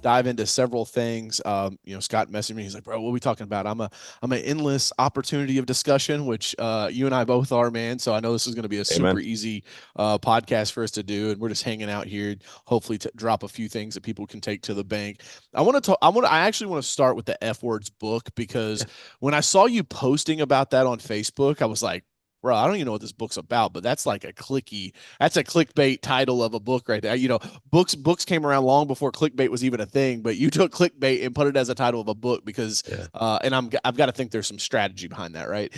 dive into several things. Scott messaged me. He's like, "Bro, what are we talking about?" I'm an endless opportunity of discussion, which you and I both are, man. So I know this is going to be a super Amen. easy podcast for us to do, and we're just hanging out here, hopefully to drop a few things that people can take to the bank. I want to talk. I actually want to start with the F words book because Yeah. when I saw you posting about that on Facebook, I was like, bro, I don't even know what this book's about, but that's a clickbait title of a book right there. Books came around long before clickbait was even a thing, but you took clickbait and put it as a title of a book because, Yeah. and I've got to think there's some strategy behind that, right?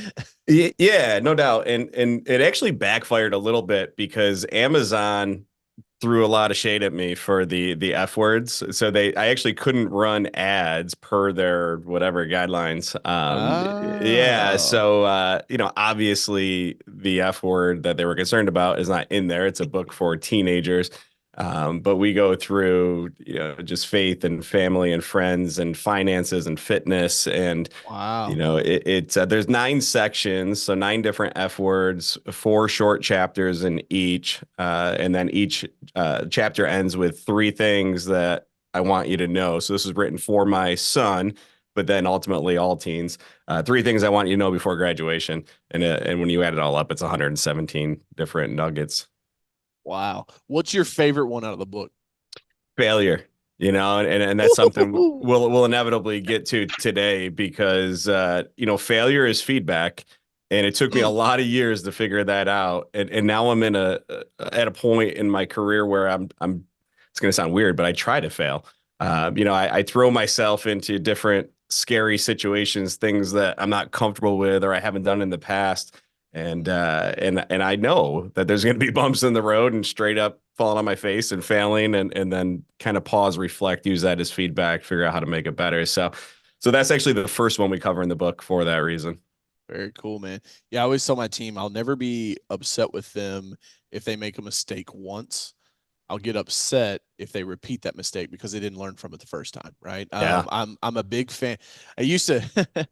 Yeah, no doubt. And it actually backfired a little bit because Amazon threw a lot of shade at me for the F words. So I actually couldn't run ads per their whatever guidelines. Yeah, Oh, so obviously the F word that they were concerned about is not in there. It's a book for teenagers. But we go through, just faith and family and friends and finances and fitness and wow. it's there's 9 sections, so 9 different F words, 4 short chapters in each, and then each chapter ends with 3 things that I want you to know. So this is written for my son, but then ultimately all teens. 3 things I want you to know before graduation, and when you add it all up, it's 117 different nuggets. Wow. What's your favorite one out of the book? Failure, and that's something we'll inevitably get to today because failure is feedback, and it took me a Mm. lot of years to figure that out, and now I'm at a point in my career where I'm it's going to sound weird, but I try to fail. I throw myself into different scary situations, things that I'm not comfortable with or I haven't done in the past, and I know that there's going to be bumps in the road and straight up falling on my face and failing, and then kind of pause, reflect, use that as feedback, figure out how to make it better. So that's actually the first one we cover in the book for that reason. Very cool, man. Yeah, I always tell my team I'll never be upset with them if they make a mistake once. I'll get upset if they repeat that mistake because they didn't learn from it the first time, right? Yeah. I'm a big fan. I used to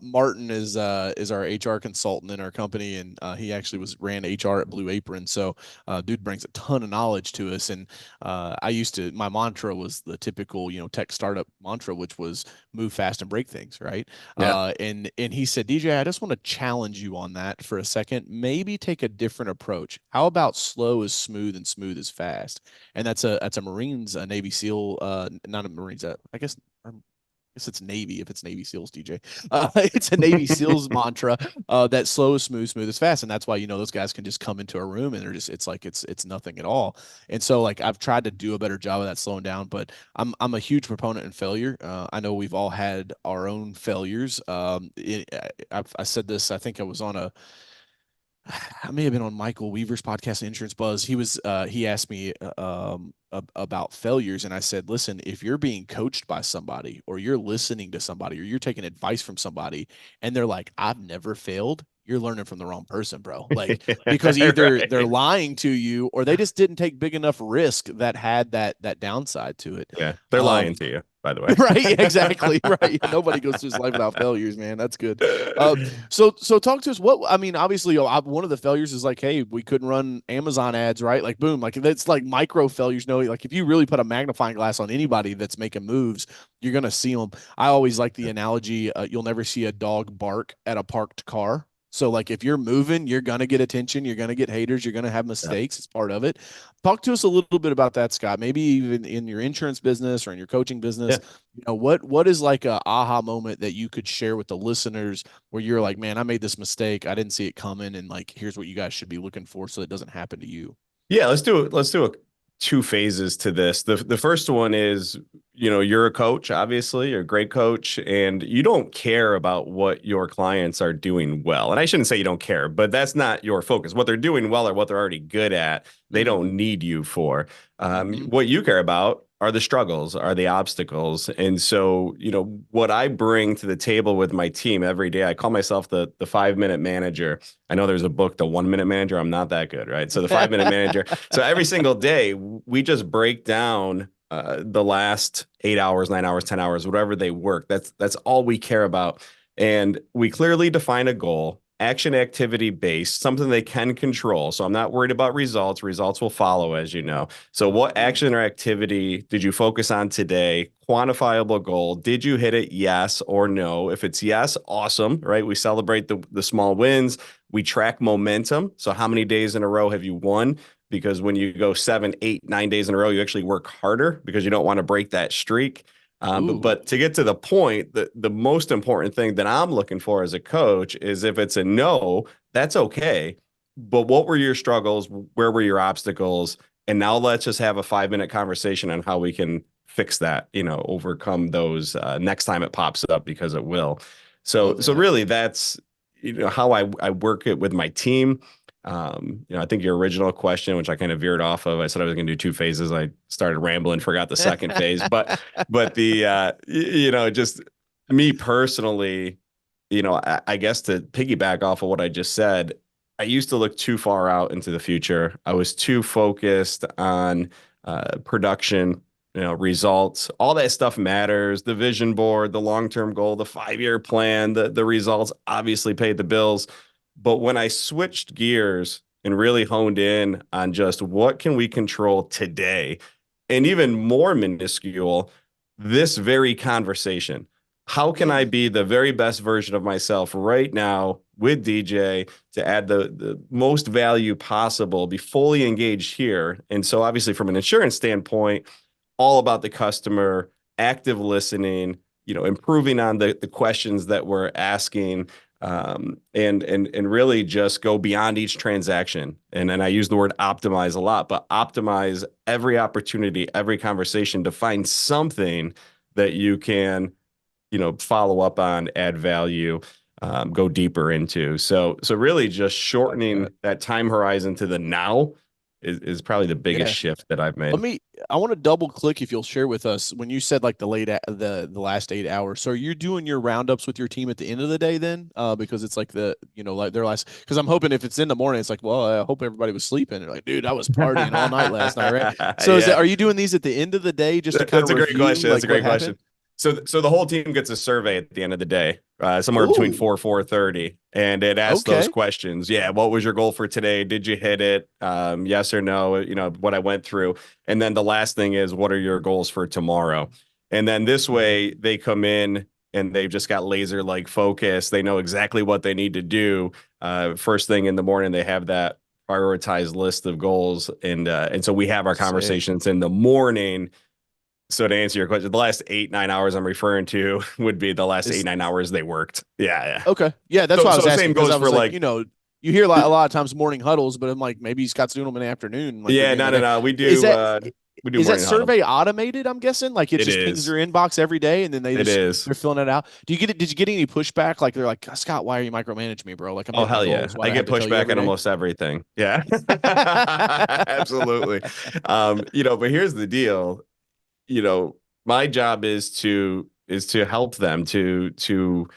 Martin is our HR consultant in our company, and he actually was ran HR at Blue Apron. So dude brings a ton of knowledge to us. And I used to my mantra was the typical tech startup mantra, which was move fast and break things, right? Yeah. And he said, DJ, I just want to challenge you on that for a second. Maybe take a different approach. How about slow is smooth and smooth is fast? And that's a Marines, a Navy SEAL, not a Marines. I guess it's Navy if it's Navy SEALs, DJ. It's a Navy SEALs mantra that slow is smooth, smooth is fast, and that's why those guys can just come into a room and they're just it's like it's nothing at all. And so like I've tried to do a better job of that slowing down, but I'm a huge proponent in failure. I know we've all had our own failures. I said this. I think I was on a I may have been on Michael Weaver's podcast, Insurance Buzz. He asked me about failures, and I said, listen, if you're being coached by somebody, or you're listening to somebody, or you're taking advice from somebody, and they're like, I've never failed. You're learning from the wrong person, bro. Like, because either they're Right. lying to you or they just didn't take big enough risk that had that downside to it. Yeah. They're lying Um, to you, by the way. right, exactly, right. Yeah, nobody goes through his life without failures, man. That's good. Uh, so talk to us. What I mean, obviously, one of the failures is like, hey, we couldn't run Amazon ads, right? Like, boom, like that's like micro failures. No, like if you really put a magnifying glass on anybody that's making moves, you're gonna see them. I always like the analogy: you'll never see a dog bark at a parked car. So like if you're moving, you're gonna get attention, you're gonna get haters, you're gonna have Yeah. mistakes. It's part of it. Talk to us a little bit about that, Scott. Maybe even in your insurance business or in your coaching business. Yeah. What is like a aha moment that you could share with the listeners where you're like, man, I made this mistake, I didn't see it coming, and like here's what you guys should be looking for so it doesn't happen to you. Yeah, let's do a 2 phases to this. The first one is, you're a coach, obviously, you're a great coach, and you don't care about what your clients are doing well. And I shouldn't say you don't care, but that's not your focus. What they're doing well or what they're already good at, they Mm, don't need you for. hmm What you care about are the struggles, are the obstacles. And so, what I bring to the table with my team every day, I call myself the 5 minute manager. I know there's a book, The 1 minute manager. I'm not that good, right? So the 5 minute manager. So every single day, we just break down the last 8 hours, 9 hours, 10 hours, whatever they work. That's all we care about. And we clearly define a goal. action activity based, something they can control. So I'm not worried about results. Results will follow, as you know. So what Ooh. action or activity did you focus on today? Quantifiable goal. Did you hit it? Yes or no? If it's yes, awesome, right? We celebrate the small wins. We track momentum. So how many days in a row have you won? Because when you go 7, 8, 9 days in a row, you actually work harder because you don't want to break that streak. Ooh. But to get to the point, the most important thing that I'm looking for as a coach is if it's a no, that's okay. But what were your struggles? Where were your obstacles? And now let's just have a 5-minute conversation on how we can fix that, overcome those next time it pops up because it will. So Love so that. really that's how I work it with my team. I think your original question, which I kind of veered off of, I said I was going to do 2 phases. I started rambling, forgot the second phase, but just me personally, I guess to piggyback off of what I just said, I used to look too far out into the future. I was too focused on production, results. All that stuff matters. The vision board, the long-term goal, the 5-year plan, the results obviously paid the bills. But when I switched gears and really honed in on just what can we control today, and even more minuscule, this very conversation. How can I Mm. be the very best version of myself right now with DJ to add the most value possible, be fully engaged here? And so, obviously, from an insurance standpoint, all about the customer, active listening, improving on the questions that we're asking, and really just go beyond each transaction. And I use the word optimize a lot, but optimize every opportunity, every conversation to find something that you can, follow up on, add value, go deeper into. So really just Like shortening that. that time horizon to the now is probably the biggest Yeah. shift that I've Let made. me. I want to double click if you'll share with us when you said like the last 8 hours. So are you doing your roundups with your team at the end of the day then? Because it's like like their last. Because I'm hoping if it's in the morning, it's like, well, I hope everybody was sleeping. They're like, dude, I was partying all night last night, right? So is that Yeah. are you doing these at the end of the day just to kind of That's a great review question. That's like a what great happened? question. So the whole team gets a survey at the end of the day, somewhere between Ooh. 4:30, and it asks those Okay. questions. Yeah, what was your goal for today? Did you hit it? Yes or no? What I went through, and then the last thing is, what are your goals for tomorrow? And then this way, they come in and they've just got laser like focus. They know exactly what they need to do. First thing in the morning, they have that prioritized list of goals, and so we have our Sick. conversations in the morning. So to answer your question, the last 8, 9 hours I'm referring to would be the last eight, Is 9 hours they worked. Yeah, yeah. Okay. Yeah, that's So why I was so same asking because goes I for was like, like, you hear a lot of times morning huddles, but I'm like, maybe Scott's doing them in the afternoon, like yeah, beginning no, of no, the day. no. Is that We do is that morning huddles. survey automated? I'm guessing like it It just pings is. their inbox every day, and then It is. they're filling it out. Do you get it? Did you get any pushback? Like they're like, Scott, why are you micromanaging me, bro? Like I'm Oh hitting my hell yeah. goals. Why I do I have get to tell you pushback every on day? almost everything. Yeah. Absolutely. But here's the deal. You know, my job is to help them to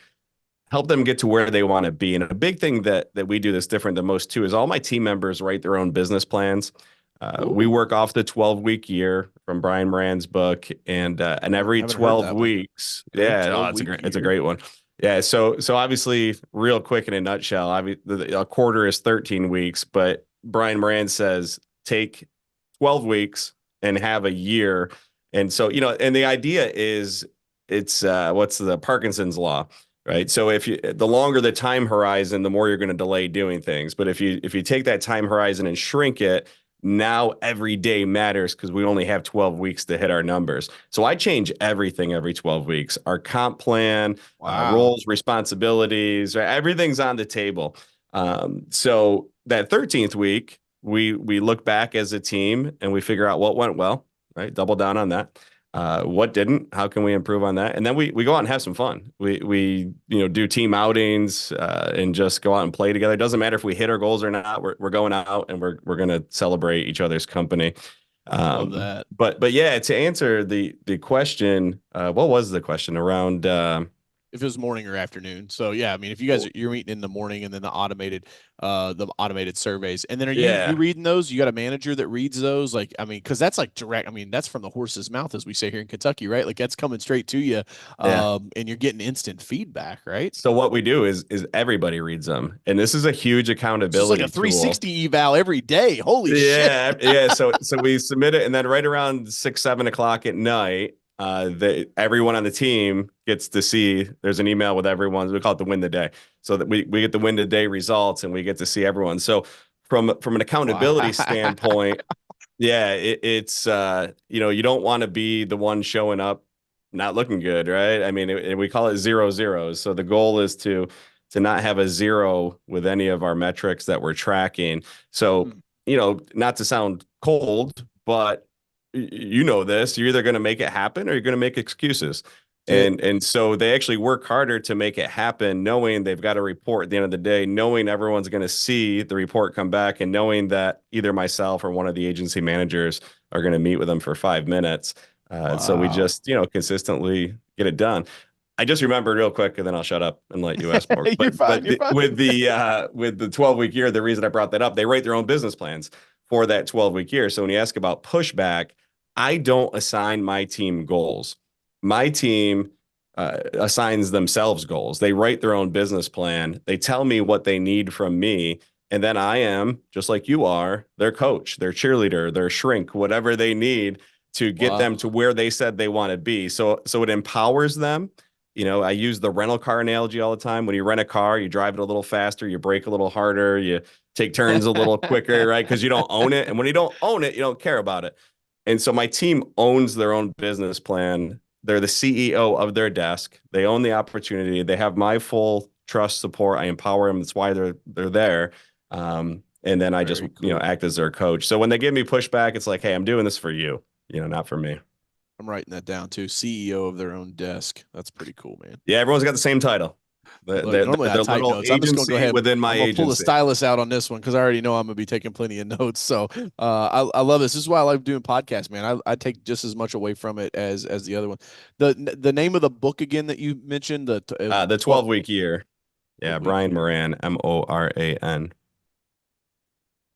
help them get to where they want to be. And a big thing that we do that's different than most too is all my team members write their own business plans. We Ooh, work off the 12-week year from Brian Moran's book, and every haven't heard 12 that one. weeks, Okay, yeah, oh, 12-week it's a year. great one. Yeah, so obviously, real quick in a nutshell, a quarter is 13 weeks, but Brian Moran says take 12 weeks and have a year. And so, and the idea is it's what's the Parkinson's law? Right. So the longer the time horizon, the more you're going to delay doing things. But if you take that time horizon and shrink it, now every day matters because we only have 12 weeks to hit our numbers. So I change everything every 12 weeks. Our comp plan, Wow. roles, responsibilities, right? Everything's on the table. So that 13th week, we look back as a team and we figure out what went well, right? Double down on that. What didn't? How can we improve on that? And then we go out and have some fun. We do team outings and just go out and play together. It doesn't matter if we hit our goals or not. We're going out and we're gonna celebrate each other's company. Love that. But yeah, to answer the question, what was the question around? if it was morning or afternoon. So yeah, I mean, if you guys you're meeting in the morning and then the automated surveys, and then are you Yeah. reading those? You got a manager that reads those? Like, I mean, because that's like direct. I mean, that's from the horse's mouth, as we say here in Kentucky, right? Like that's coming straight to you, Yeah. and you're getting instant feedback, right? So what we do is everybody reads them, and this is a huge It's just like a accountability tool. 360 eval every day. Holy shit! Yeah, yeah. So we submit it, and then right around 6, 7 o'clock at night, everyone on the team gets to see. There's an email with everyone. We call it the win the day, so that we get the win the day results, and we get to see everyone. So from an accountability Wow. standpoint, yeah, it's you don't want to be the one showing up not looking good, right? I mean, we call it 0 zeros. So the goal is to not have a zero with any of our metrics that we're tracking. So, Hmm. not to sound cold, but you know this, you're either going to make it happen or you're going to make excuses. That's it. And so they actually work harder to make it happen, knowing they've got a report at the end of the day, knowing everyone's going to see the report come back, and knowing that either myself or one of the agency managers are going to meet with them for 5 minutes. So we Wow. just, consistently get it done. I just remembered real quick, and then I'll shut up and let you ask more. You're But fine. You're fine. with the 12-week year, the reason I brought that up, they write their own business plans for that 12-week year. So when you ask about pushback, I don't assign my team goals. My team assigns themselves goals. They write their own business plan. They tell me what they need from me. And then I am, just like you are, their coach, their cheerleader, their shrink, whatever they need to get them Wow. to where they said they want to be. So it empowers them. I use the rental car analogy all the time. When you rent a car, you drive it a little faster, you brake a little harder, you take turns a little quicker, right? Because you don't own it. And when you don't own it, you don't care about it. And so my team owns their own business plan. They're the CEO of their desk. They own the opportunity. They have my full trust, support. I empower them. That's why they're there. And then I just Very cool. act as their coach. So when they give me pushback, it's like, hey, I'm doing this for you, not for me. I'm writing that down too. CEO of their own desk. That's pretty cool, man. Yeah, everyone's got the same title. Look, normally I They're type little notes. I'm just gonna go agency ahead. within my I'm gonna pull the agency. stylus out on this one because I already know I'm gonna be taking plenty of notes. So I love this. This is why I like doing podcasts, man. I take just as much away from it as the other one. The name of the book again that you mentioned, The 12 12-week year. Yeah, 12-week Brian year. Moran, Moran.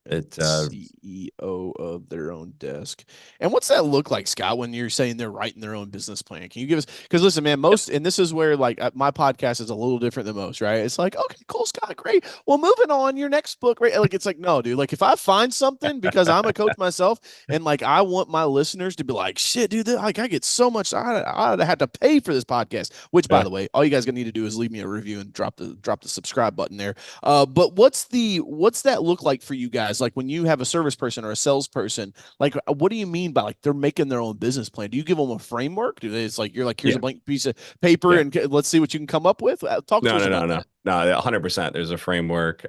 It CEO of their own desk. And what's that look like, Scott, when you're saying they're writing their own business plan? Can you give us, because listen, man, and this is where like my podcast is a little different than most, right? It's like, okay, cool, Scott, great. Well, moving on, your next book, right? Like, it's like, no, dude, like if I find something because I'm a coach myself and like I want my listeners to be like, shit, dude, like I get so much, I'd have to pay for this podcast, which by yeah. the way, all you guys gonna need to do is leave me a review and drop the subscribe button there. But what's that look like for you guys? Like when you have a service person or a salesperson, like what do you mean by like they're making their own business plan? Do you give them a framework? Do they, it's like you're like here's a Yeah. blank piece of paper Yeah. and let's see what you can come up with? Talk to No, us no, no, about no, that. no. 100%. There's a framework.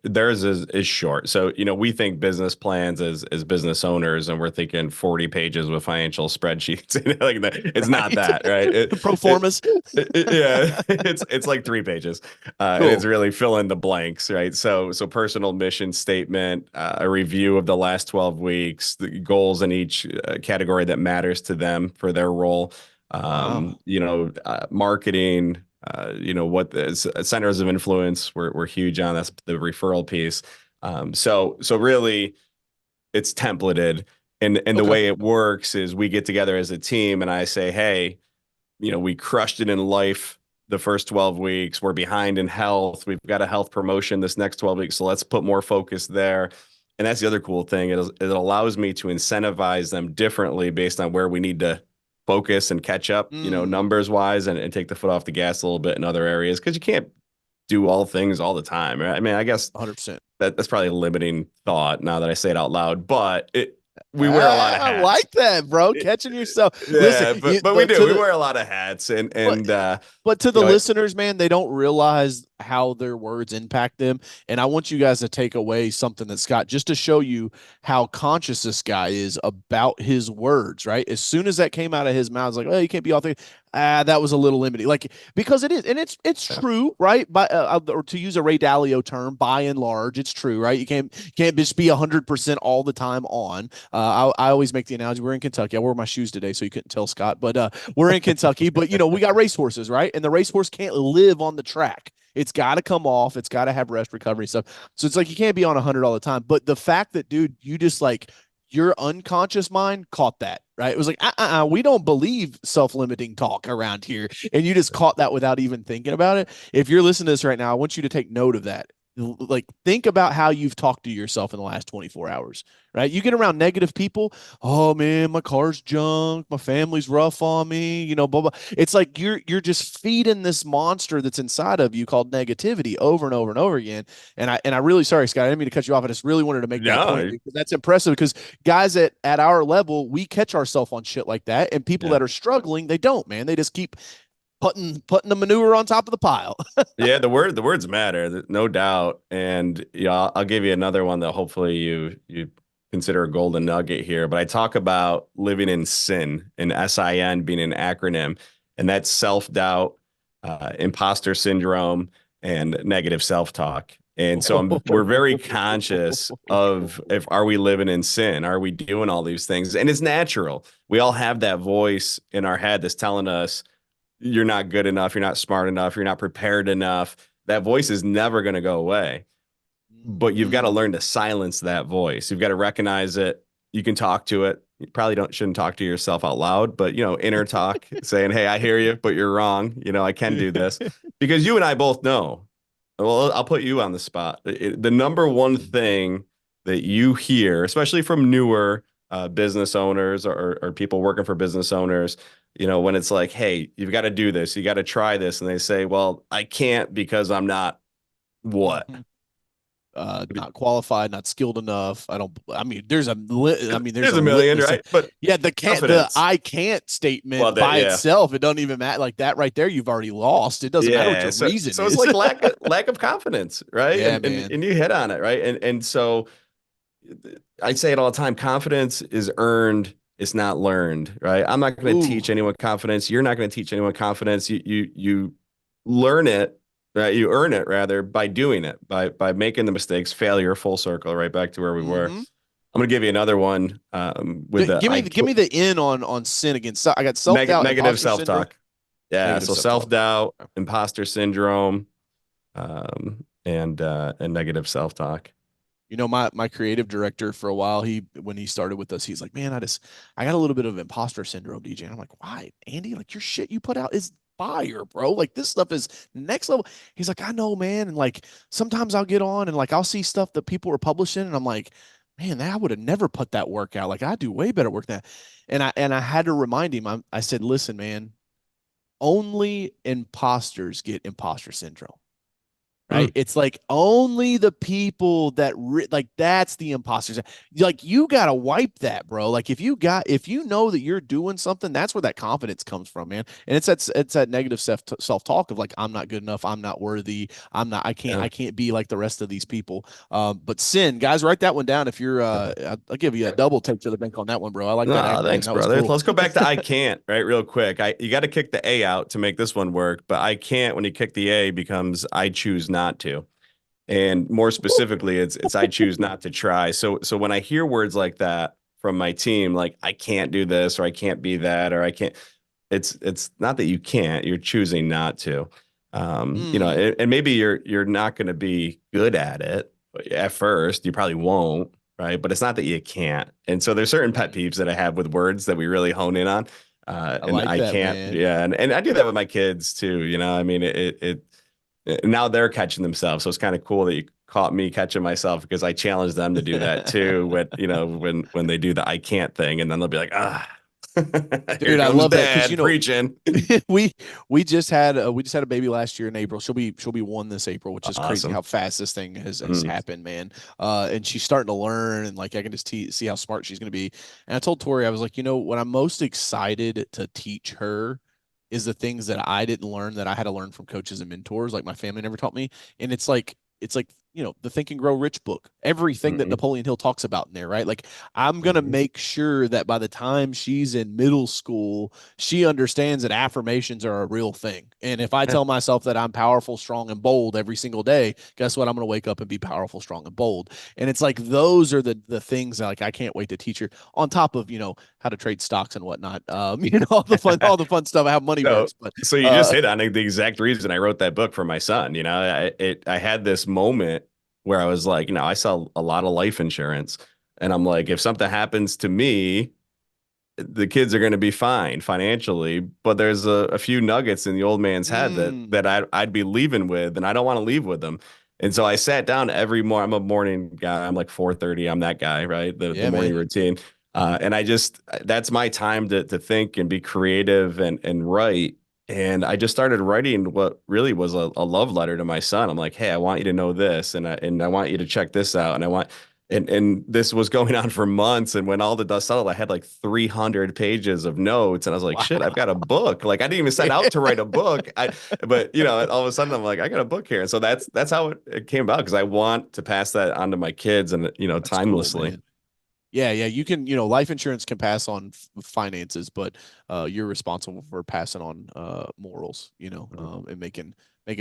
Theirs is short. So we think business plans as business owners, and we're thinking 40 pages with financial spreadsheets. Like that. It's not Right? that, right? Pro formas. Yeah, it's like 3 pages, and it's Cool. really fill in the blanks, right? So personal mission statement, a review of the last 12 weeks, the goals in each category that matters to them for their role. Wow. Marketing, what the centers of influence we're huge on. That's the referral piece. So really it's templated, and the Okay. way it works is we get together as a team and I say, hey, we crushed it in life the first 12 weeks. We're behind in health. We've got a health promotion this next 12 weeks. So let's put more focus there. And that's the other cool thing. It allows me to incentivize them differently based on where we need to focus and catch up, Mm, numbers wise, and take the foot off the gas a little bit in other areas because you can't do all things all the time. Right? I mean, I guess 100%. that's probably a limiting thought now that I say it out loud, but we wear a lot of I hats. like that, bro. Catching yourself. Listen, Yeah, but we but do. to We the wear a lot of hats, and but and but to the listeners, man, they don't realize how their words impact them. And I want you guys to take away something that Scott, just to show you how conscious this guy is about his words, right? As soon as that came out of his mouth, it's like, oh, you can't be authentic. That was a little limiting. Like, because it is, and it's Yeah. true, right? By or to use a Ray Dalio term, by and large, it's true, right? You can't just be 100% all the time on. I always make the analogy. We're in Kentucky. I wore my shoes today, so you couldn't tell, Scott. But we're in Kentucky. But we got racehorses, right? And the racehorse can't live on the track. It's got to come off. It's got to have rest, recovery stuff. So it's like you can't be on 100 all the time. But the fact that, dude, you just like your unconscious mind caught that, right? It was like, we don't believe self-limiting talk around here. And you just caught that without even thinking about it. If you're listening to this right now, I want you to take note of that. Like, think about how you've talked to yourself in the last 24 hours, right? You get around negative people. Oh man, my car's junk. My family's rough on me, blah, blah. It's like you're just feeding this monster that's inside of you called negativity over and over and over again. And I really, sorry, Scott, I didn't mean to cut you off. I just really wanted to make that point No, because that's impressive, because guys at our level, we catch ourselves on shit like that. And people yeah. that are struggling, they don't, man. They just keep putting the manure on top of the pile. Yeah, the words matter, no doubt. And yeah, I'll give you another one that hopefully you consider a golden nugget here. But I talk about living in sin, and SIN being an acronym, and that's self-doubt, imposter syndrome, and negative self-talk. And so we're very conscious of, if are we living in sin? Are we doing all these things? And it's natural. We all have that voice in our head that's telling us you're not good enough, you're not smart enough, you're not prepared enough. That voice is never going to go away. But you've got to learn to silence that voice. You've got to recognize it. You can talk to it. You probably shouldn't talk to yourself out loud, but inner talk saying, "Hey, I hear you, but you're wrong. I can do this." Because you and I both know. Well, I'll put you on the spot. The number one thing that you hear, especially from newer business owners, or people working for business owners, when it's like, hey, you've got to do this, you got to try this. And they say, well, I can't because I'm not what? Mm-hmm. Not qualified, not skilled enough. I mean, there's There's a a million, litmus of, right? But yeah, the confidence. I can't statement Well, by yeah. itself, it doesn't even matter. Like that right there, you've already lost. It doesn't matter what Yeah. your So reason so it's is. like lack of confidence, right? Yeah, And man. you hit on it, right? And so I say it all the time, confidence is earned, it's not learned, right? I'm not going to Ooh. teach anyone confidence. You're not going to teach anyone confidence. You learn it, right? You earn it rather by doing it, by making the mistakes, failure, full circle, right back to where we were. Mm-hmm. I'm going to give you another one with the Give me the in on sin again. So I got self-doubt, negative imposter syndrome, self-talk. Yeah, negative so self-talk. self-doubt, imposter syndrome, and negative self-talk. My creative director for a while, when he started with us, he's like, man, I got a little bit of imposter syndrome, DJ. And I'm like, why, Andy? Like, your shit you put out is fire, bro. Like, this stuff is next level. He's like, I know, man. And like, sometimes I'll get on and like I'll see stuff that people are publishing, and I'm like, man, I would have never put that work out. Like, I do way better work than that. And I had to remind him. I said, listen, man, only imposters get imposter syndrome, right? Mm. It's like only the people that like that's the imposters. Like, you gotta wipe that, bro. Like, if you know that you're doing something, that's where that confidence comes from, man. And it's that negative self talk of like, I'm not good enough, I'm not worthy, Yeah. I can't be like the rest of these people. But sin, guys, write that one down. If you're, I'll give you a double take to the bank on that one, bro. I like that No, acronym. thanks, That was brother. cool. Let's go back to I can't, right? Real quick. You got to kick the A out to make this one work, but I can't, when you kick the A, becomes I choose not to. And more specifically, it's I choose not to try. So when I hear words like that from my team, like I can't do this, or I can't be that, or I can't, it's not that you can't, you're choosing not to. Mm. And maybe you're not going to be good at it at first. You probably won't, right? But it's not that you can't. And so there's certain pet peeves that I have with words that we really hone in on. I And like I that, can't, man. yeah, and I do that with my kids too. I mean, now they're catching themselves, so it's kind of cool that you caught me catching myself, because I challenge them to do that too. When they do the I can't thing, and then they'll be like, here Dude, I comes love that because dad preaching. we we just had a baby last year in April. She'll be 1 this April, which is crazy Awesome. how fast this thing has Mm. happened, man. And she's starting to learn, and like I can just see how smart she's going to be. And I told Tori, I was like, what I'm most excited to teach her is the things that I didn't learn that I had to learn from coaches and mentors, like my family never taught me. And it's like, the Think and Grow Rich book, everything that Hmm. Napoleon Hill talks about in there, right? Like, I'm going to Hmm. make sure that by the time she's in middle school, she understands that affirmations are a real thing. And if I Yeah. tell myself that I'm powerful, strong, and bold every single day, guess what? I'm going to wake up and be powerful, strong, and bold. And it's like those are the things that, like, I can't wait to teach her, on top of, how to trade stocks and whatnot. All the fun stuff, how money No, works. But so you just uh hit on the exact reason I wrote that book for my son. I had this moment where I was like, I sell a lot of life insurance, and I'm like, if something happens to me, the kids are going to be fine financially, but there's a few nuggets in the old man's head that mm, I'd be leaving with, and I don't want to leave with them. And so I sat down every morning. I'm a morning guy. I'm like 4:30. I'm that guy, right? The yeah, morning man. routine. And that's my time to think and be creative and write. And I just started writing what really was a love letter to my son. I'm like, hey, I want you to know this, and I want you to check this out, and I want and this was going on for months. And when all the dust settled, I had like 300 pages of notes. And I was like, Wow. shit, I've got a book. Like I didn't even set out to write a book. But all of a sudden I'm like, I got a book here. And so that's how it came about, because I want to pass that on to my kids and, That's cool, timelessly. man. Yeah, yeah, you can, life insurance can pass on finances, but you're responsible for passing on morals, and making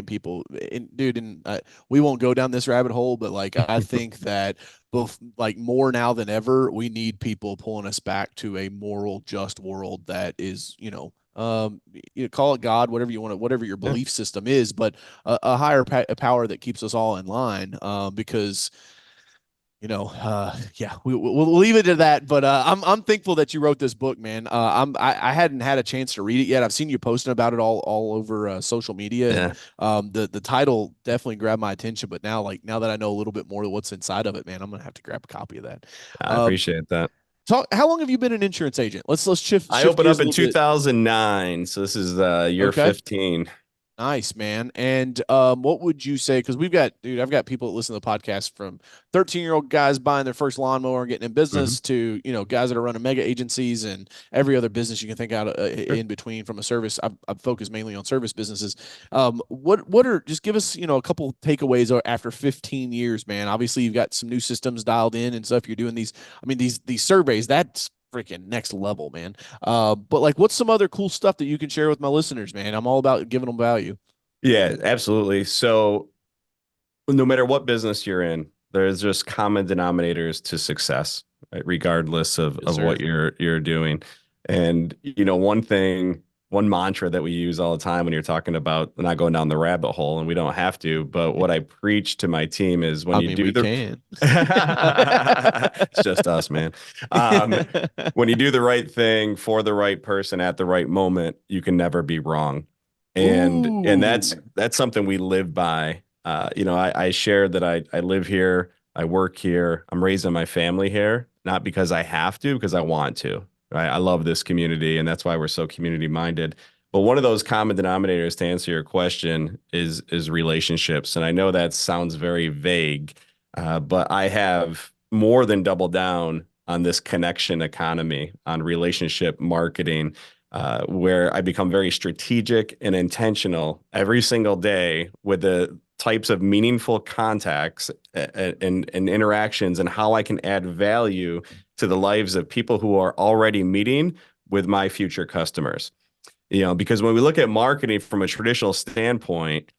people, and dude, and we won't go down this rabbit hole, but like I think that both, like, more now than ever, we need people pulling us back to a moral, just world that is, call it God, whatever you want to, whatever your Yeah. belief system is, but a higher power that keeps us all in line, because yeah, we'll leave it to that. But I'm thankful that you wrote this book, man. I hadn't had a chance to read it yet. I've seen you posting about it all over social media, and Yeah. the title definitely grabbed my attention. But now that I know a little bit more of what's inside of it, man, I'm gonna have to grab a copy of that. I Um, appreciate that. talk. How long have you been an insurance agent? Let's I shift opened gears up a in little bit. 2009. So this is year Okay. 15. Nice, man. And what would you say? Because I've got people that listen to the podcast, from 13-year-old guys buying their first lawnmower and getting in Mhm. business to, guys that are running mega agencies and every other business you can think out Sure. in between from a service. I've focused mainly on service businesses. What are, just give us, a couple takeaways after 15 years, man. Obviously, you've got some new systems dialed in and stuff. You're doing these, I mean, these surveys, that's freaking next level, man. But like, what's some other cool stuff that you can share with my listeners, man? I'm all about giving them value. Yeah, absolutely. So no matter what business you're in, there's just common denominators to success, right? Regardless of Yes, of what sir. you're doing. And one mantra that we use all the time when you're talking about not going down the rabbit hole, and we don't have to, but what I preach to my team is when I you mean, do we the can. it's just us, man. Um, when you do the right thing for the right person at the right moment, you can never be wrong. And that's Ooh. that's something we live by. I shared that I live here, I work here, I'm raising my family here, not because I have to, because I want to. Right? I love this community, and that's why we're so community minded. But one of those common denominators, to answer your question, is relationships. And I know that sounds very vague, but I have more than doubled down on this connection economy, on relationship marketing, where I become very strategic and intentional every single day with the types of meaningful contacts and interactions, and how I can add value to the lives of people who are already meeting with my future customers. Because when we look at marketing from a traditional standpoint,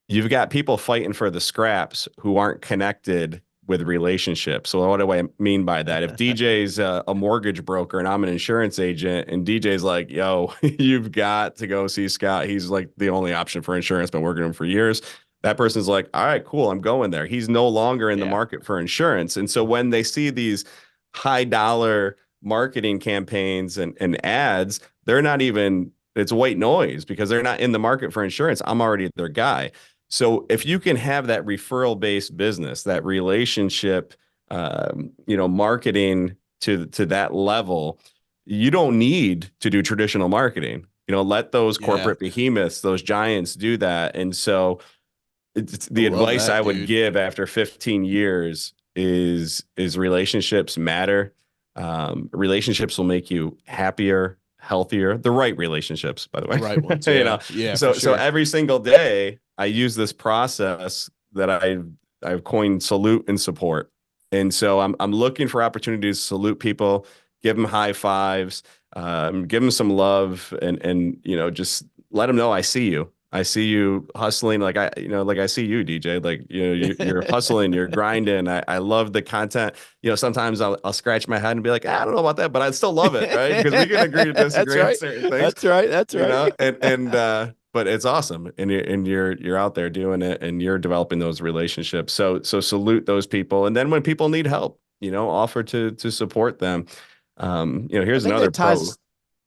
you've got people fighting for the scraps who aren't connected with relationships. So what do I mean by that? If DJ's a mortgage broker and I'm an insurance agent, and DJ's like, yo, you've got to go see Scott. He's like the only option for insurance, been working with him for years. That person's like, all right, cool, I'm going there. He's no longer in the Yeah. market for insurance. And so when they see these high dollar marketing campaigns and ads, they're not even, it's white noise, because they're not in the market for insurance. I'm already their guy. So if you can have that referral based business, that relationship, marketing to that level, you don't need to do traditional marketing. Let those Yeah. corporate behemoths, those giants do that. And so I the love advice I that, would dude. give after 15 years is relationships matter. Relationships will make you happier, healthier, the right relationships, by the The way. right ones. You know, Yeah. Yeah, for so sure. every single day I use this process that I've coined salute and support. And so I'm looking for opportunities to salute people, give them high fives, give them some love, and just let them know I see you. I see you hustling, like I see you, DJ. Like you're hustling, you're grinding. I love the content. Sometimes I'll scratch my head and be like, I don't know about that, but I still love it, right? Because we can agree to That's disagree on right. certain things, That's right. That's right. and but it's awesome, and you're out there doing it, and you're developing those relationships. So salute those people, and then when people need help, offer to support them. I Here's think another that pro.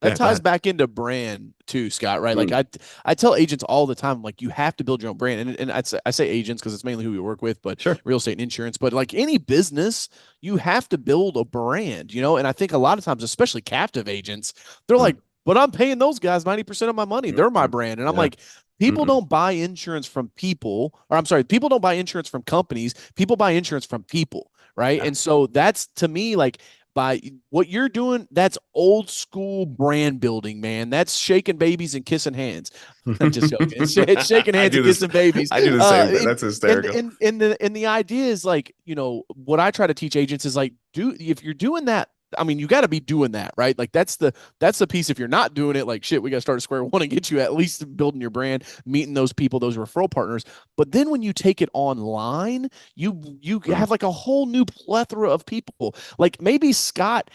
Yeah, go ties ahead. back into brand too, Scott, right? Like Mm, I tell agents all the time, like you have to build your own brand. And I say agents because it's mainly who we work with, but sure. real estate and insurance, but like any business, you have to build a brand, And I think a lot of times, especially captive agents, they're Mm, like, but I'm paying those guys 90% of my money. They're my mm, brand. And I'm yeah. like, people Mm-mm. don't buy insurance from people, or I'm sorry, people don't buy insurance from companies. People buy insurance from people, right? Yeah. And so that's to me like by what you're doing, that's old school brand building, man. That's shaking babies and kissing hands. I'm just joking. It's shaking I hands do and this. kissing babies. I do the Uh, same thing. and, That's hysterical. and the idea is like, what I try to teach agents is like, if you're doing that, I mean, you got to be doing that, right? Like that's the piece. If you're not doing it, like shit, we got to start at square one and get you at least building your brand, meeting those people, those referral partners. But then when you take it online, you Mm, have like a whole new plethora of people. Like maybe Scott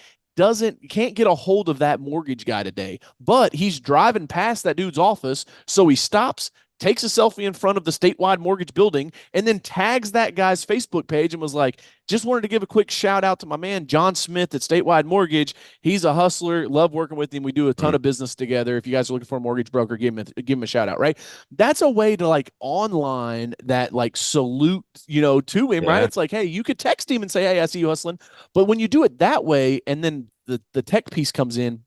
can't get a hold of that mortgage guy today, but he's driving past that dude's office, so he stops, takes a selfie in front of the statewide mortgage building, and then tags that guy's Facebook page and was like, just wanted to give a quick shout out to my man John Smith at Statewide Mortgage. He's a hustler. Love working with him. We do a ton mm, of business together. If you guys are looking for a mortgage broker, give him a shout out, right? That's a way to like online that like salute, to him, right? yeah. It's like, hey, you could text him and say, hey, I see you hustling. But when you do it that way, and then the tech piece comes in,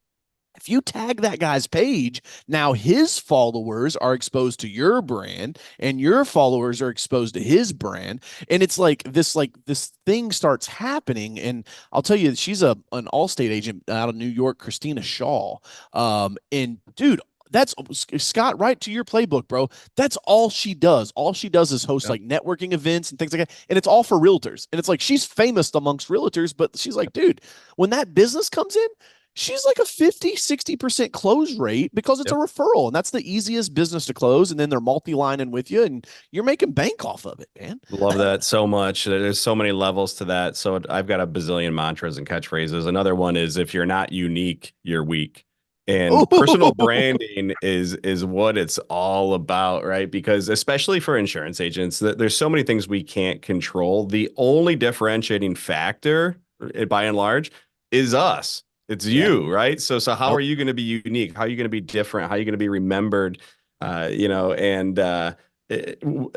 if you tag that guy's page, now his followers are exposed to your brand and your followers are exposed to his brand. And it's like this thing starts happening. And I'll tell you, she's an Allstate agent out of New York, Christina Shaw. And dude, that's Scott, right to your playbook, bro. That's all she does. All she does is host Yep. like networking events and things like that. And it's all for realtors. And it's like she's famous amongst realtors, but she's like, dude, when that business comes in, she's like a 50-60% close rate because it's a Yep. referral. And that's the easiest business to close. And then they're multi-lining with you and you're making bank off of it, man. Love that so much. There's so many levels to that. So I've got a bazillion mantras and catchphrases. Another one is if you're not unique, you're weak. And personal Oh, branding is what it's all about, right? Because especially for insurance agents, there's so many things we can't control. The only differentiating factor, by and large, is us. It's yeah. you, right? So how are Nope. you going to be unique? How are you going to be different? How are you going to be remembered? And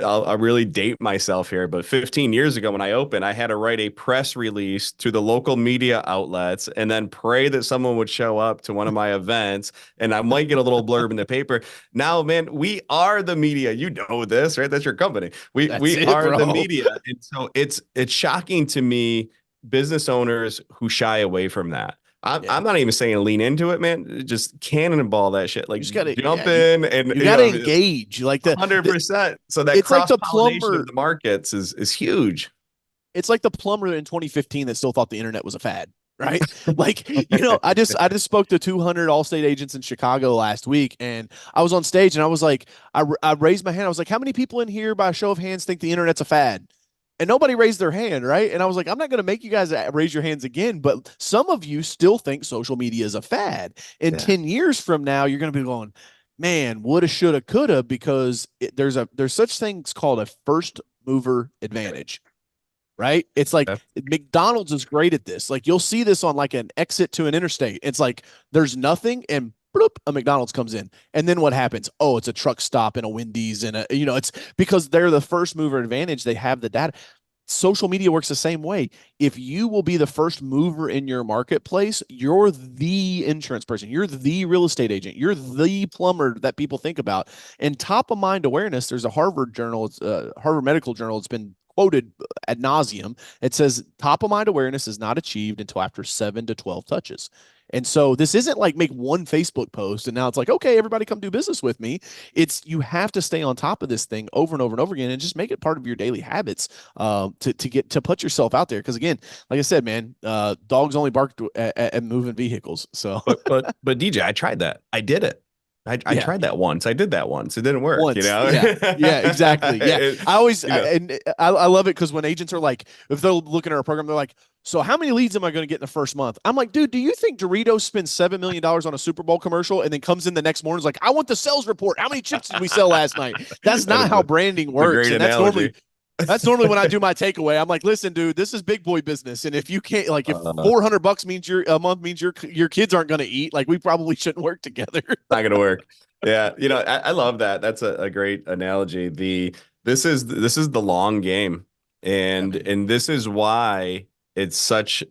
I'll really date myself here, but 15 years ago when I opened, I had to write a press release to the local media outlets and then pray that someone would show up to one of my events and I might get a little blurb in the paper. Now, man, we are the media. You know this, right? That's your company. We That's we it, are the bro. media. And so it's shocking to me business owners who shy away from that. I'm, Yeah. I'm not even saying lean into it, man. Just cannonball that shit. You Like just gotta, jump yeah, in and you gotta engage. Like the 100%. So that it's like cross the pollination of plumber. the markets is huge. It's like the plumber in 2015 that still thought the internet was a fad, right? Like, I just spoke to 200 Allstate agents in Chicago last week, and I was on stage, and I was like, I raised my hand. I was like, how many people in here, by a show of hands, think the internet's a fad? And nobody raised their hand, right? And I was like, I'm not going to make you guys raise your hands again, but some of you still think social media is a fad. In Yeah. 10 years from now, you're going to be going, man, woulda, shoulda, coulda, because there's such things called a first mover advantage, right? It's like Okay. McDonald's is great at this. Like you'll see this on like an exit to an interstate. It's like there's nothing and bloop, a McDonald's comes in. And then what happens? Oh, it's a truck stop and a Wendy's and it's because they're the first mover advantage. They have the data. Social media works the same way. If you will be the first mover in your marketplace, you're the insurance person, you're the real estate agent, you're the plumber that people think about. And top of mind awareness, there's a Harvard journal, it's a Harvard Medical Journal, it's been quoted ad nauseum. It says top of mind awareness is not achieved until after 7 to 12 touches. And so this isn't like make one Facebook post and now it's like, okay, everybody come do business with me. It's you have to stay on top of this thing over and over and over again and just make it part of your daily habits to get to put yourself out there. Because again, like I said, man, dogs only bark at moving vehicles. So But DJ, I tried that. I did it. I yeah, tried that once. I did that once. It didn't work, you once. know? Yeah. Yeah, exactly. Yeah. I always, You know, and I love it because when agents are like, if they're looking at our program, they're like, so how many leads am I going to get in the first month? I'm like, dude, do you think Doritos spends $7 million on a Super Bowl commercial and then comes in the next morning? Is like, I want the sales report. How many chips did we sell last night? That's that not is how branding a works. great And analogy. that's normally when I do my takeaway. I'm like, listen, dude, this is big boy business. And if you can't, like, if Uh, $400 means a month means your kids aren't going to eat, like, we probably shouldn't work together. Not gonna work. Yeah, I love that. That's a great analogy. This is the long game, Yeah, and man. this is why it's such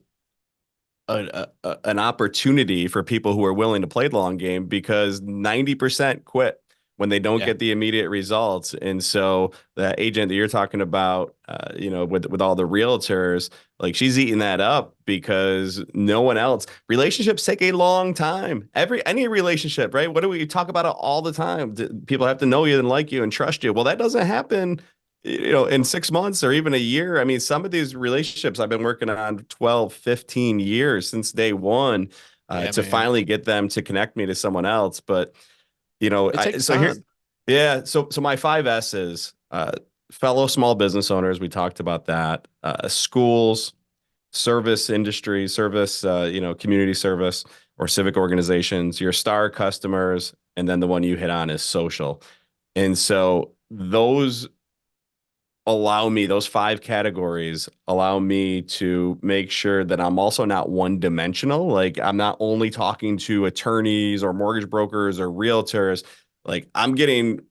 an opportunity for people who are willing to play the long game because 90% quit when they don't Yeah. get the immediate results. And so the agent that you're talking about, with all the realtors, like she's eating that up because no one else. Relationships take a long time. Any relationship, right? What do we talk about it all the time? People have to know you and like you and trust you. Well, that doesn't happen in 6 months or even a year. I mean, some of these relationships I've been working on 12, 15 years since day one, Yeah, to man. finally get them to connect me to someone else. But, It takes so here, time. yeah. So my five S's, fellow small business owners, we talked about that, schools, service industry, service, community service or civic organizations, your star customers, and then the one you hit on is social. And so those five categories allow me to make sure that I'm also not one dimensional. Like I'm not only talking to attorneys or mortgage brokers or realtors. Like I'm getting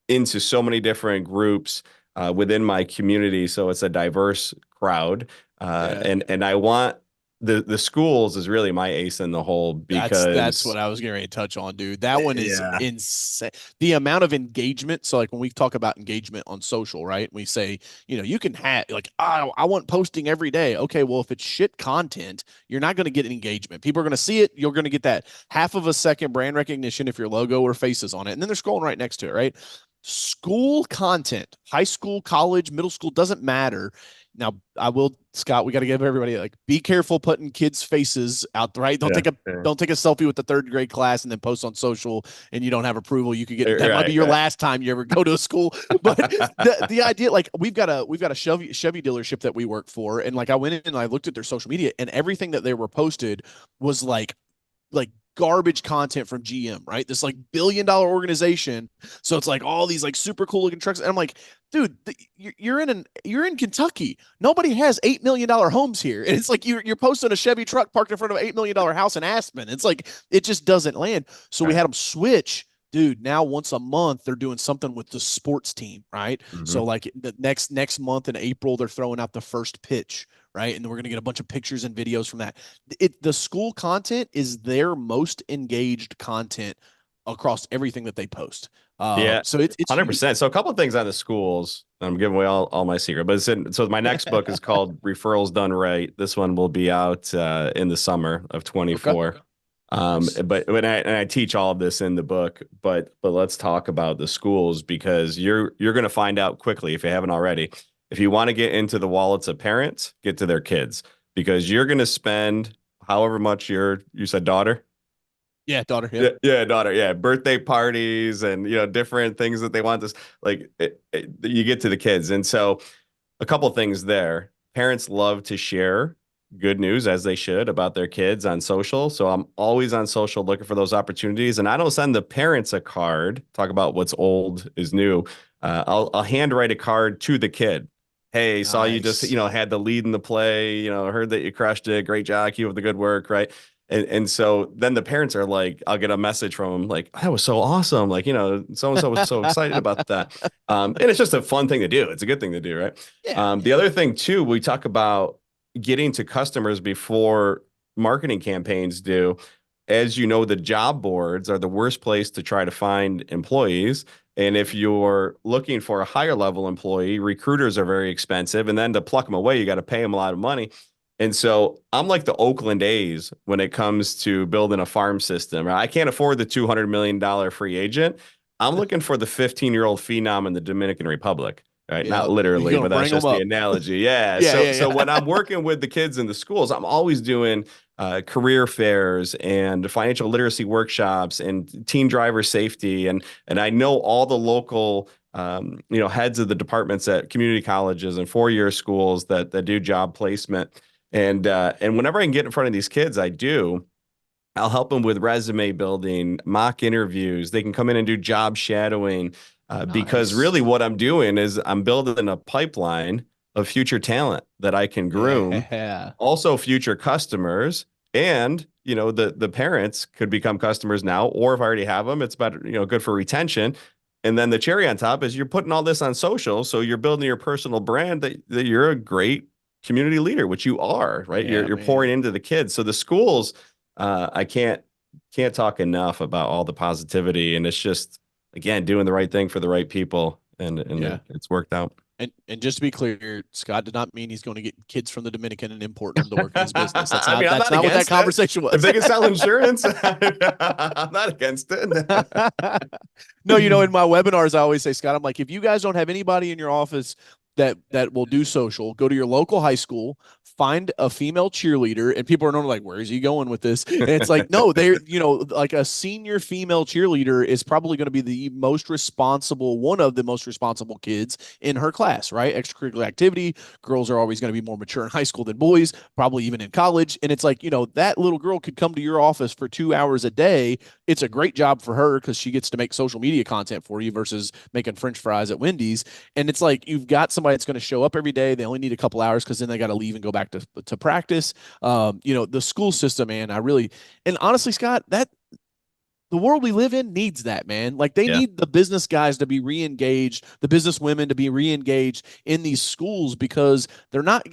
into so many different groups within my community. So it's a diverse crowd. Yeah. And I want the schools is really my ace in the hole That's because what I was getting ready to touch on, dude. That one is yeah, insane. The amount of engagement. So, like when we talk about engagement on social, right? We say, you can have like, oh, I want posting every day. Okay, well, if it's shit content, you're not going to get engagement. People are going to see it. You're going to get that half of a second brand recognition if your logo or face is on it, and then they're scrolling right next to it, right? School content, high school, college, middle school, doesn't matter. Now, I will, Scott, we got to give everybody like be careful putting kids' faces out, right? Don't yeah, take a yeah. don't take a selfie with the third grade class and then post on social and you don't have approval. You could get that might be Right, your right. last time you ever go to a school. But the idea, like we've got a Chevy dealership that we work for, and like I went in and I looked at their social media and everything that they were posted was like garbage content from GM, right? This like $1 billion organization. So it's like all these like super cool looking trucks. And I'm like, dude, you're in Kentucky. Nobody has $8 million homes here. And it's like you're posting a Chevy truck parked in front of an $8 million house in Aspen. It's like it just doesn't land. So we Right. had them switch. Dude, now once a month they're doing something with the sports team, right? So Mhm. like the next month in April they're throwing out the first pitch, right? And then we're gonna get a bunch of pictures and videos from that. The school content is their most engaged content across everything that they post. Yeah, So it's huge. 100%. So a couple of things on the schools. I'm giving away all my secret, but so my next book is called Referrals Done Right. This one will be out in the summer of Okay. 24. Nice. But when I teach all of this in the book, but let's talk about the schools because you're going to find out quickly if you haven't already. If you want to get into the wallets of parents, get to their kids because you're going to spend however much you said daughter. Yeah, daughter. Yep. Yeah, yeah, daughter. Yeah, birthday parties and different things that they want this you get to the kids. And so a couple things there. Parents love to share good news as they should about their kids on social. So I'm always on social looking for those opportunities. And I don't send the parents a card, talk about what's old is new. I'll handwrite a card to the kid. Hey, saw you just, Nice. had the lead in the play, heard that you crushed it. Great job. Keep up the good work. Right. And so then the parents are like, I'll get a message from them like, that was so awesome. Like, so and so was so excited about that. And it's just a fun thing to do. It's a good thing to do, right? Yeah. The Yeah. other thing too, we talk about getting to customers before marketing campaigns do. As you know, the job boards are the worst place to try to find employees. And if you're looking for a higher level employee, recruiters are very expensive. And then to pluck them away, you got to pay them a lot of money. And so I'm like the Oakland A's when it comes to building a farm system. I can't afford the $200 million free agent. I'm looking for the 15-year-old phenom in the Dominican Republic. Right. Not Yeah, you're literally, gonna but that's bring them just the up. analogy. Yeah. Yeah, So yeah, so when yeah. I'm working with the kids in the schools, I'm always doing career fairs and financial literacy workshops and teen driver safety. And I know all the local heads of the departments at community colleges and four-year schools that do job placement. And whenever I can get in front of these kids, I do. I'll help them with resume building, mock interviews. They can come in and do job shadowing because Nice. really what I'm doing is I'm building a pipeline of future talent that I can groom, Yeah. also future customers, and the parents could become customers now, or if I already have them, it's better, good for retention. And then the cherry on top is you're putting all this on social, so you're building your personal brand that you're a great community leader, which you are, right? You're Yeah, you're pouring man. into the kids. So the schools I can't talk enough about all the positivity, and it's just again doing the right thing for the right people, and Yeah. it's worked out. And just to be clear, Scott did not mean he's going to get kids from the Dominican and import them to work in his business. That's I mean, not I'm that's not not what that against it. conversation If was. they can sell insurance, I'm not against it. No, in my webinars, I always say, Scott, I'm like, if you guys don't have anybody in your office that will do social, go to your local high school, find a female cheerleader, and people are normally like, where is he going with this? And it's like, no, they're, like a senior female cheerleader is probably going to be the most responsible, one of the most responsible kids in her class, right? Extracurricular activity. Girls are always going to be more mature in high school than boys, probably even in college. And it's like, that little girl could come to your office for 2 hours a day. It's a great job for her because she gets to make social media content for you versus making French fries at Wendy's. And it's like you've got somebody that's going to show up every day. They only need a couple hours because then they got to leave and go back to practice. The school system, man, and honestly, Scott, that the world we live in needs that, man. Like they Yeah. need the business guys to be re-engaged, the business women to be re-engaged in these schools because they're not,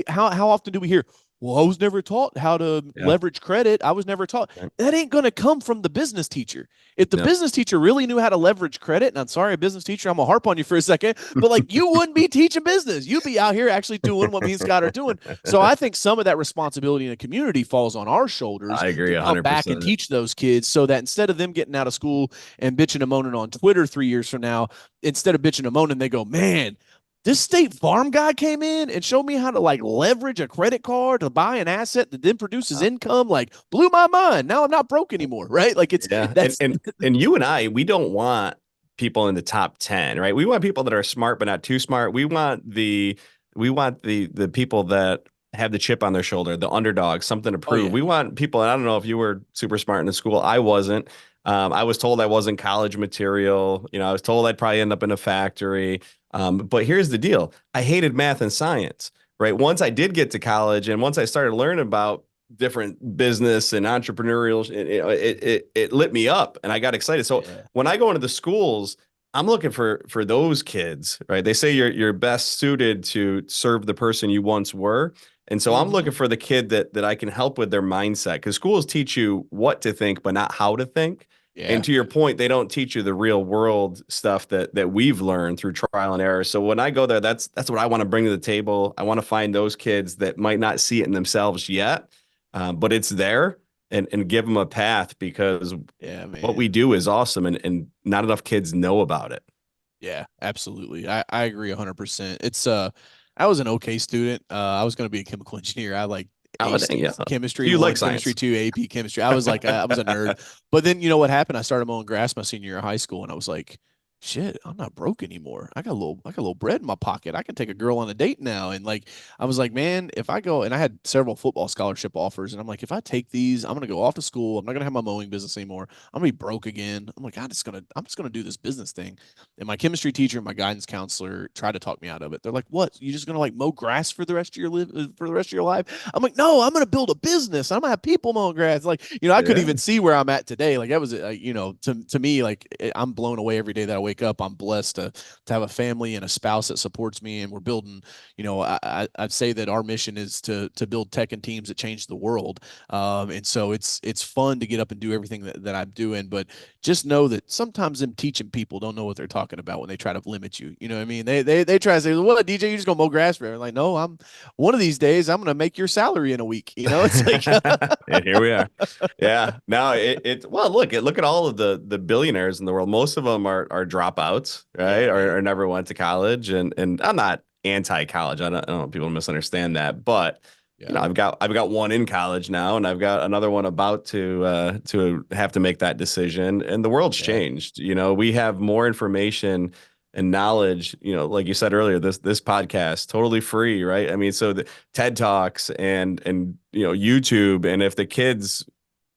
how often do we hear, well, I was never taught how to Yeah. leverage credit. I was never taught. That ain't going to come from the business teacher. If the No. business teacher really knew how to leverage credit, and I'm sorry, business teacher, I'm gonna harp on you for a second, but like you wouldn't be teaching business. You'd be out here actually doing what me and Scott are doing. So I think some of that responsibility in the community falls on our shoulders I agree to come back and 100%. teach those kids so that instead of them getting out of school and bitching and moaning on Twitter 3 years from now, instead of bitching and moaning, they go, man, this State Farm guy came in and showed me how to like leverage a credit card to buy an asset that then produces income. Like blew my mind. Now I'm not broke anymore, right? Like it's Yeah. And that's and and you and I, we don't want people in the top 10, right? We want people that are smart but not too smart. We want the people that have the chip on their shoulder, the underdog, something to oh prove. yeah, We want people, and I don't know if you were super smart in the school. I wasn't. I was told I wasn't college material. I was told I'd probably end up in a factory. But here's the deal. I hated math and science, right? Once I did get to college and once I started learning about different business and entrepreneurial, it lit me up and I got excited. So yeah. when I go into the schools, I'm looking for those kids, right? They say you're best suited to serve the person you once were. And so I'm Mm-hmm. looking for the kid that I can help with their mindset because schools teach you what to think, but not how to think. And Yeah. to your point, they don't teach you the real world stuff that we've learned through trial and error. So when I go there, that's what I want to bring to the table. I want to find those kids that might not see it in themselves yet, but it's there and give them a path because Yeah, what we man. do is awesome and not enough kids know about it. Yeah, absolutely. I agree 100%. I was an okay student. I was going to be a chemical engineer. I like Oh, dang, aced yeah. chemistry You like 1, chemistry science. 2, AP chemistry. I was a nerd. But then what happened? I started mowing grass my senior year of high school and I was like, shit, I'm not broke anymore. I got a little bread in my pocket. I can take a girl on a date now. And like I was like, man, if I go and I had several football scholarship offers and I'm like, if I take these, I'm going to go off to school. I'm not going to have my mowing business anymore. I'm going to be broke again. I'm like, I'm just going to do this business thing. And my chemistry teacher and my guidance counselor tried to talk me out of it. They're like, "What? You just gonna like mow grass for the rest of your for the rest of your life?" I'm like, "No, I'm gonna build a business. I'm gonna have people mowing grass." Like, I couldn't Yeah. even see where I'm at today. Like that was, to me, like I'm blown away every day that I wake wake up. I'm blessed to have a family and a spouse that supports me, and we're building. I'd say that our mission is to build tech and teams that change the world. And so it's fun to get up and do everything that I'm doing, but just know that sometimes them teaching people don't know what they're talking about when they try to limit you. You know what I mean? They try to say, "What, DJ? You just gonna mow grass forever?" Like, no, I'm one of these days I'm gonna make your salary in a week. It's like And here we are. Yeah. Now well, look at all of the billionaires in the world. Most of them are dropouts, right? yeah, man. Or never went to college. And I'm not anti-college. I don't want people to misunderstand that, but Yeah, I've got one in college now, and I've got another one about to have to make that decision. And the world's yeah, changed. We have more information and knowledge, like you said earlier, this podcast totally free, right? I mean, so the TED Talks and YouTube, and if the kids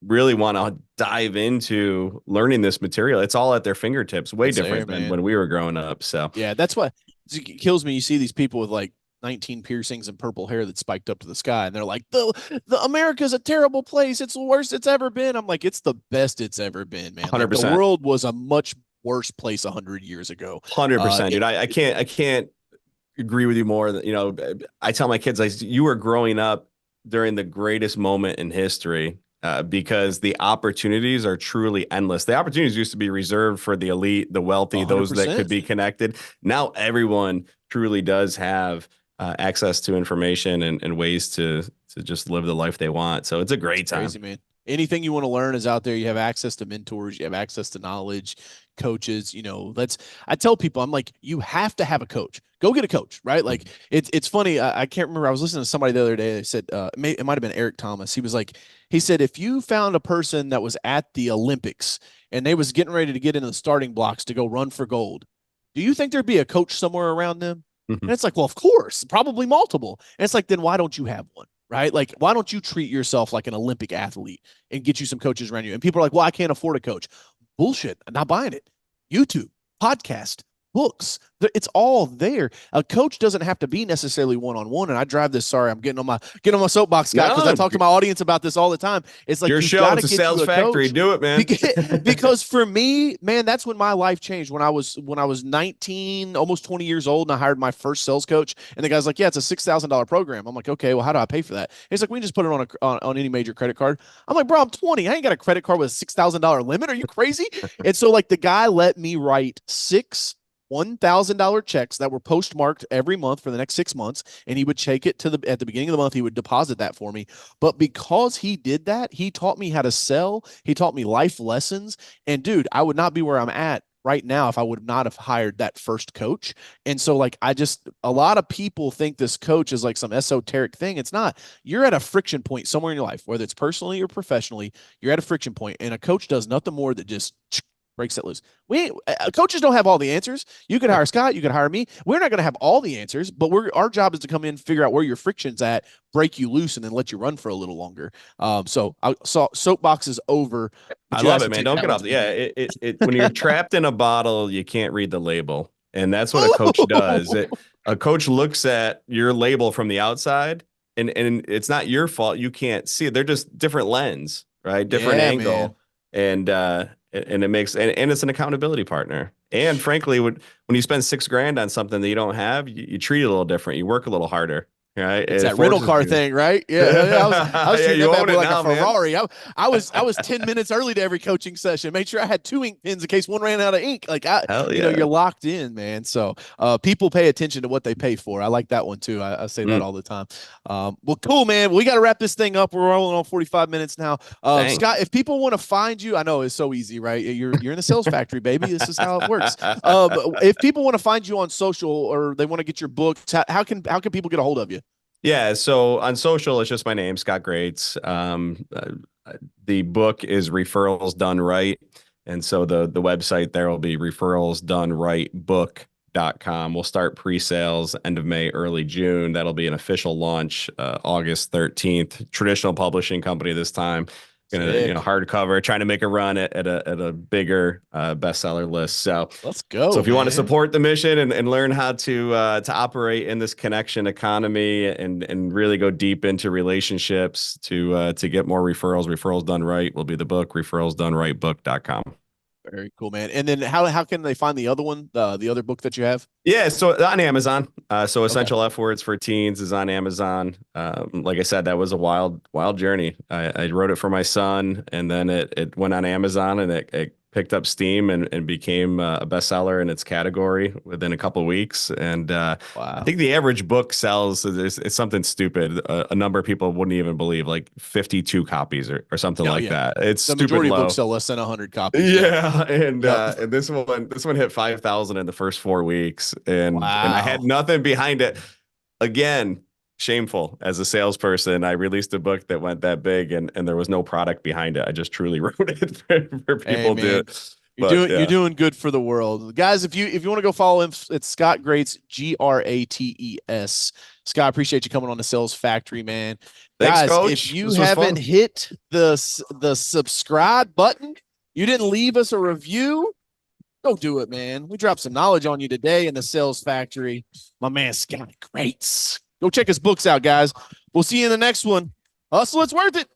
really want to dive into learning this material, it's all at their fingertips, way it's there, different than man. when we were growing up. So Yeah, that's what it kills me. You see these people with like 19 piercings and purple hair that spiked up to the sky, and they're like, the America's a terrible place. It's the worst it's ever been. I'm like, it's the best it's ever been, man. Like the 100%. world was a much worse place 100 years ago. 100%, dude. I can't agree with you more. I tell my kids, you were growing up during the greatest moment in history, because the opportunities are truly endless. The opportunities used to be reserved for the elite, the wealthy, those that could 100%. be connected. Now everyone truly does have access to information and ways to just live the life they want. So it's a It's great time. crazy, man. Anything you want to learn is out there. You have access to mentors, you have access to knowledge, coaches. I tell people, I'm like, you have to have a coach. Go get a coach, right? Like it's funny. I can't remember. I was listening to somebody the other day. They said, it might have been Eric Thomas. He said, if you found a person that was at the Olympics and they was getting ready to get into the starting blocks to go run for gold, do you think there'd be a coach somewhere around them? And it's like, well, of course, probably multiple. And it's like, then why don't you have one? Right? Like, why don't you treat yourself like an Olympic athlete and get you some coaches around you? And people are like, well, I can't afford a coach. Bullshit. I'm not buying it. YouTube, podcast, books. It's all there. A coach doesn't have to be necessarily one on one. And I drive this. Sorry, I'm getting on my soapbox, Scott, because I No, talk to my audience about this all the time. It's like your you've show, got to it's a get you sales a factory. coach Do it, man. because for me, man, that's when my life changed. When I was 19, almost 20 years old, and I hired my first sales coach. And the guy's like, "Yeah, it's a $6,000 program." I'm like, "Okay, well, how do I pay for that?" He's like, "We can just put it on any major credit card." I'm like, "Bro, I'm 20. I ain't got a credit card with a $6,000 limit. Are you crazy?" And so, like, the guy let me write six $1,000 checks that were postmarked every month for the next 6 months, and he would take it at the beginning of the month. He would deposit that for me. But because he did that, he taught me how to sell. He taught me life lessons. And dude, I would not be where I'm at right now if I would not have hired that first coach. And so, like, a lot of people think this coach is like some esoteric thing. It's not. You're at a friction point somewhere in your life, whether it's personally or professionally. You're at a friction point, and a coach does nothing more than just breaks it loose. Coaches don't have all the answers. You could hire Scott, you could hire me. We're not going to have all the answers, but our job is to come in, figure out where your friction's at, break you loose, and then let you run for a little longer. So I saw soapbox is over. I But you love asked it, to man. take Don't that get one off. to the Yeah, beginning. when you're trapped in a bottle, you can't read the label, and that's what a coach does. A coach looks at your label from the outside, and it's not your fault. You can't see it. They're just different lens, right? Different Yeah, man. angle, and it makes and it's an accountability partner. And frankly, when you spend 6 grand on something that you don't have, you treat it a little different. You work a little harder, right? It's It that rental forces car you. thing, right? Yeah, hell yeah. I was Yeah, treating you that bad own boy it like a now, man. Ferrari. I was 10 minutes early to every coaching session. Made sure I had two ink pens in case one ran out of ink. Like Hell yeah. you're locked in, man. So people pay attention to what they pay for. I like that one too. I say that Mm, all the time. Well, cool, man. We got to wrap this thing up. We're rolling on 45 minutes now. dang. Scott, if people want to find you, I know it's so easy, right? You're in the sales factory, baby. This is how it works. If people want to find you on social or they want to get your books, how can people get a hold of you? Yeah, so on social, it's just my name, Scott Grates. The book is Referrals Done Right. And so the website there will be referralsdonerightbook.com. We'll start pre-sales end of May, early June. That'll be an official launch August 13th. Traditional publishing company this time. Gonna, Sick. hardcover, trying to make a run at a bigger bestseller list. Let's So go, if you want to man. support the mission and learn how to operate in this connection economy and really go deep into relationships to get more referrals done right will be the book referralsdonerightbook.com. Very cool, man. And then how can they find the other one, the other book that you have? Yeah, so on Amazon. So Okay. Essential F Words for Teens is on Amazon. Like I said, that was a wild journey. I wrote it for my son, and then it went on Amazon, and it picked up steam and became a bestseller in its category within a couple of weeks. And I Wow. think the average book sells, it's something stupid. A number of people wouldn't even believe, like 52 copies or something Yeah, like yeah. that. It's The stupid majority of books low. sell less than 100 copies. Yeah. Yeah, Yep. and this one hit 5,000 in the first 4 weeks, and I had Wow. nothing behind it. Again, shameful as a salesperson. I released a book that went that big, and there was no product behind it. I just truly wrote it for Hey, people to. man. But You're yeah, doing good for the world. Guys, if you want to go follow him, it's Scott Grates, Grates. Scott, appreciate you coming on the Sales Factory, man. thanks, Guys, if Coach. you This was haven't fun. hit the subscribe button, you didn't leave us a review, go do it, man. We dropped some knowledge on you today in the Sales Factory. My man Scott Grates. Go check his books out, guys. We'll see you in the next one. Hustle, it's worth it.